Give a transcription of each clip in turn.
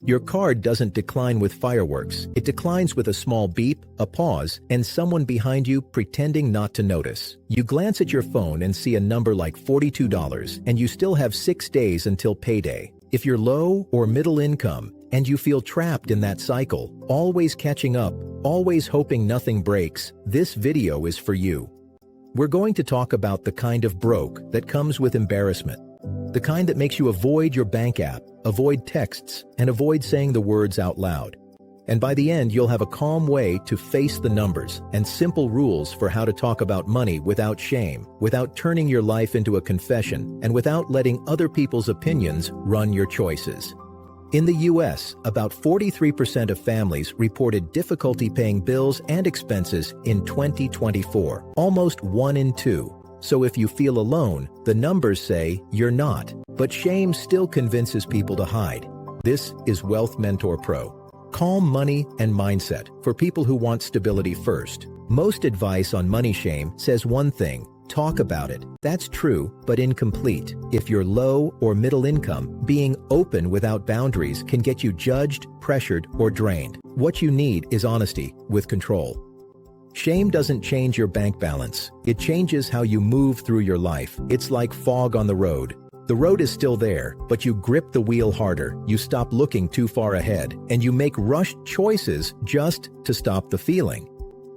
Your card doesn't decline with fireworks. It declines with a small beep, a pause, and someone behind you pretending not to notice. You glance at your phone and see a number like $42, and you still have 6 days until payday. If you're low or middle income, and you feel trapped in that cycle, always catching up, always hoping nothing breaks, this video is for you. We're going to talk about the kind of broke that comes with embarrassment. The kind that makes you avoid your bank app, avoid texts, and avoid saying the words out loud. And by the end, you'll have a calm way to face the numbers and simple rules for how to talk about money without shame, without turning your life into a confession, and without letting other people's opinions run your choices. In the US, about 43% of families reported difficulty paying bills and expenses in 2024, almost 1 in 2. So if you feel alone, the numbers say you're not. But shame still convinces people to hide. This is Wealth Mentor Pro. Calm money and mindset for people who want stability first. Most advice on money shame says one thing: talk about it. That's true, but incomplete. If you're low or middle income, being open without boundaries can get you judged, pressured, or drained. What you need is honesty with control. Shame doesn't change your bank balance. It changes how you move through your life. It's like fog on the road. The road is still there, but you grip the wheel harder, you stop looking too far ahead, and you make rushed choices just to stop the feeling.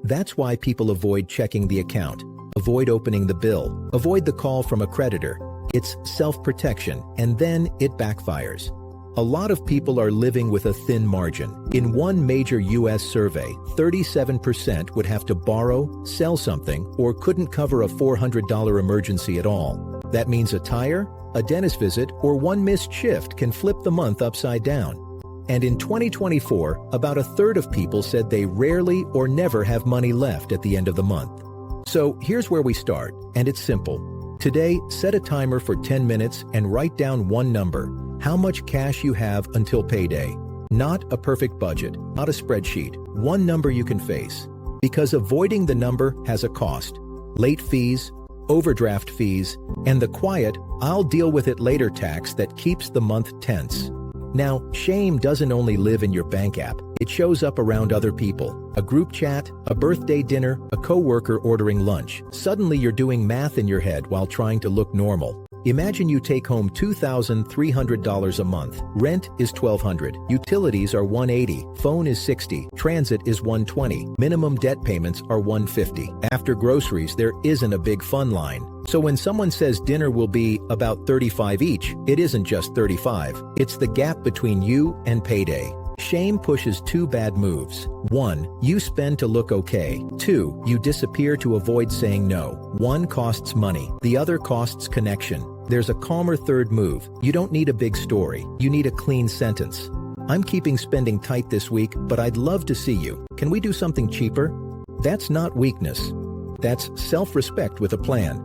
That's why people avoid checking the account, avoid opening the bill, avoid the call from a creditor. It's self-protection, and then it backfires. A lot of people are living with a thin margin. In one major US survey, 37% would have to borrow, sell something, or couldn't cover a $400 emergency at all. That means a tire, a dentist visit, or one missed shift can flip the month upside down. And in 2024, about a third of people said they rarely or never have money left at the end of the month. So here's where we start, and it's simple. Today, set a timer for 10 minutes and write down one number: how much cash you have until payday. Not a perfect budget, not a spreadsheet, one number you can face. Because avoiding the number has a cost. Late fees, overdraft fees, and the quiet, I'll deal with it later tax that keeps the month tense. Now, shame doesn't only live in your bank app. It shows up around other people. A group chat, a birthday dinner, a coworker ordering lunch. Suddenly you're doing math in your head while trying to look normal. Imagine you take home $2,300 a month. Rent is $1,200. Utilities are $180. Phone is $60. Transit is $120. Minimum debt payments are $150. After groceries, there isn't a big fun line. So when someone says dinner will be about $35 each, it isn't just $35. It's the gap between you and payday. Shame pushes two bad moves. 1, you spend to look okay. 2, you disappear to avoid saying no. One costs money, the other costs connection. There's a calmer third move. You don't need a big story. You need a clean sentence. I'm keeping spending tight this week, but I'd love to see you. Can we do something cheaper? That's not weakness. That's self-respect with a plan.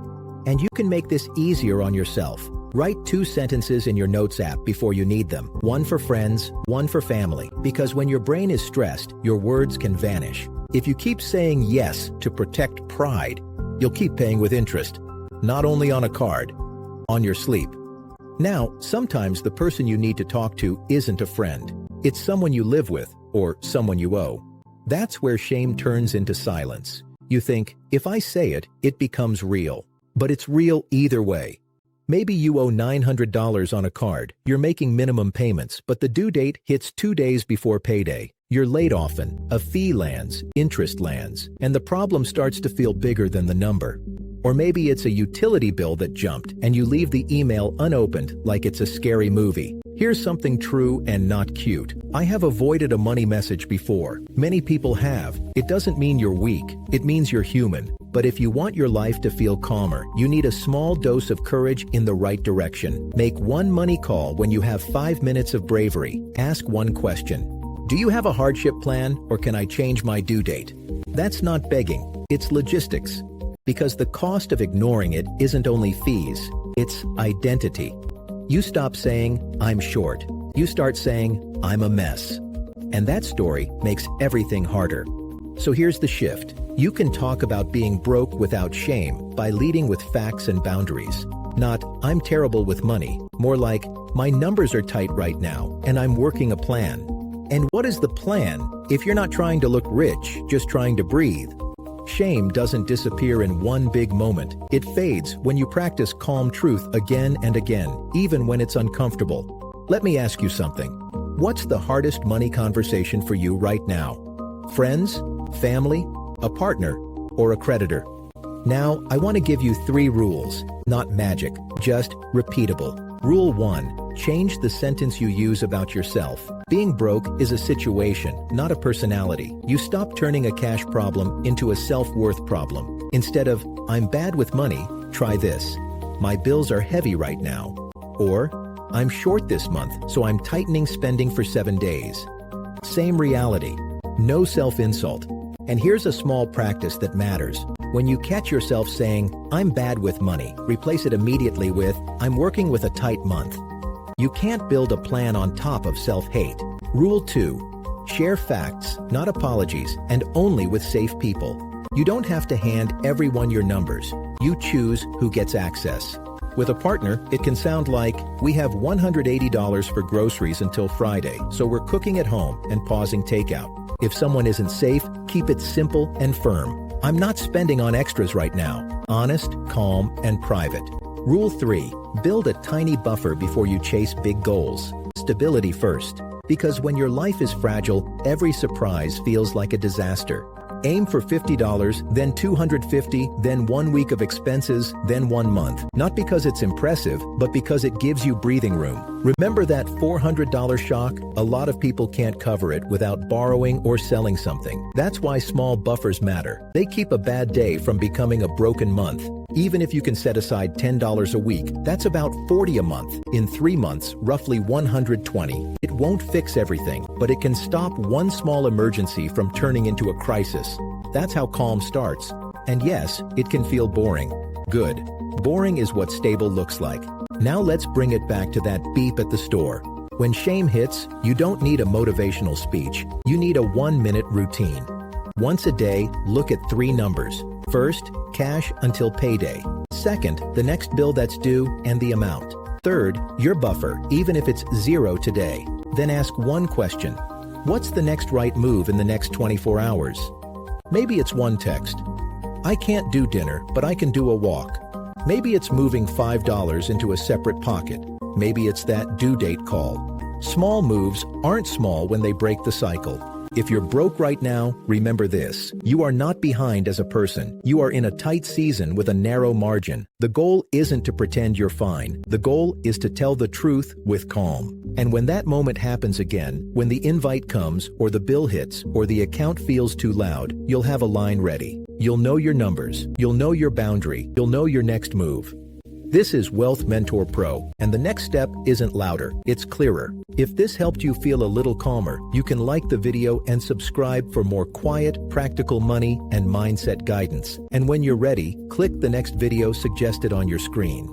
And you can make this easier on yourself. Write 2 sentences in your Notes app before you need them. One for friends, one for family. Because when your brain is stressed, your words can vanish. If you keep saying yes to protect pride, you'll keep paying with interest. Not only on a card, on your sleep. Now, sometimes the person you need to talk to isn't a friend. It's someone you live with, or someone you owe. That's where shame turns into silence. You think, if I say it, it becomes real. But it's real either way. Maybe you owe $900 on a card. You're making minimum payments, but the due date hits 2 days before payday. You're late often. A fee lands, interest lands, and the problem starts to feel bigger than the number. Or maybe it's a utility bill that jumped, and you leave the email unopened like it's a scary movie. Here's something true and not cute. I have avoided a money message before. Many people have. It doesn't mean you're weak. It means you're human. But if you want your life to feel calmer, you need a small dose of courage in the right direction. Make one money call when you have 5 minutes of bravery. Ask one question. Do you have a hardship plan, or can I change my due date? That's not begging. It's logistics. Because the cost of ignoring it isn't only fees, it's identity. You stop saying, I'm short. You start saying, I'm a mess. And that story makes everything harder. So here's the shift. You can talk about being broke without shame by leading with facts and boundaries. Not, I'm terrible with money. More like, My numbers are tight right now, and I'm working a plan. And what is the plan if you're not trying to look rich, just trying to breathe? Shame doesn't disappear in one big moment. It fades when you practice calm truth again and again, even when it's uncomfortable. Let me ask you something. What's the hardest money conversation for you right now? Friends, family, a partner, or a creditor? Now, I want to give you 3 rules, not magic, just repeatable. Rule 1, change the sentence you use about yourself. Being broke is a situation, not a personality. You stop turning a cash problem into a self-worth problem. Instead of, I'm bad with money, try this. My bills are heavy right now. Or, I'm short this month, so I'm tightening spending for 7 days. Same reality. No self-insult. And here's a small practice that matters. When you catch yourself saying, I'm bad with money, replace it immediately with, I'm working with a tight month. You can't build a plan on top of self-hate. Rule 2, share facts, not apologies, and only with safe people. You don't have to hand everyone your numbers. You choose who gets access. With a partner, it can sound like, we have $180 for groceries until Friday, so we're cooking at home and pausing takeout. If someone isn't safe, keep it simple and firm. I'm not spending on extras right now. Honest, calm, and private. Rule 3, build a tiny buffer before you chase big goals. Stability first. Because when your life is fragile, every surprise feels like a disaster. Aim for $50, then $250, then 1 week of expenses, then 1 month. Not because it's impressive, but because it gives you breathing room. Remember that $400 shock? A lot of people can't cover it without borrowing or selling something. That's why small buffers matter. They keep a bad day from becoming a broken month. Even if you can set aside $10 a week, that's about $40 a month. In 3 months, roughly $120. It won't fix everything, but it can stop one small emergency from turning into a crisis. That's how calm starts. And yes, it can feel boring. Good. Boring is what stable looks like. Now let's bring it back to that beep at the store. When shame hits, you don't need a motivational speech. You need a 1-minute routine. Once a day, look at 3 numbers. First, cash until payday. Second, the next bill that's due and the amount. Third, your buffer, even if it's 0 today. Then ask one question. What's the next right move in the next 24 hours? Maybe it's one text. I can't do dinner, but I can do a walk. Maybe it's moving $5 into a separate pocket. Maybe it's that due date call. Small moves aren't small when they break the cycle. If you're broke right now, remember this. You are not behind as a person. You are in a tight season with a narrow margin. The goal isn't to pretend you're fine. The goal is to tell the truth with calm. And when that moment happens again, when the invite comes, or the bill hits, or the account feels too loud, you'll have a line ready. You'll know your numbers. You'll know your boundary. You'll know your next move. This is Wealth Mentor Pro, and the next step isn't louder, it's clearer. If this helped you feel a little calmer, you can like the video and subscribe for more quiet, practical money and mindset guidance. And when you're ready, click the next video suggested on your screen.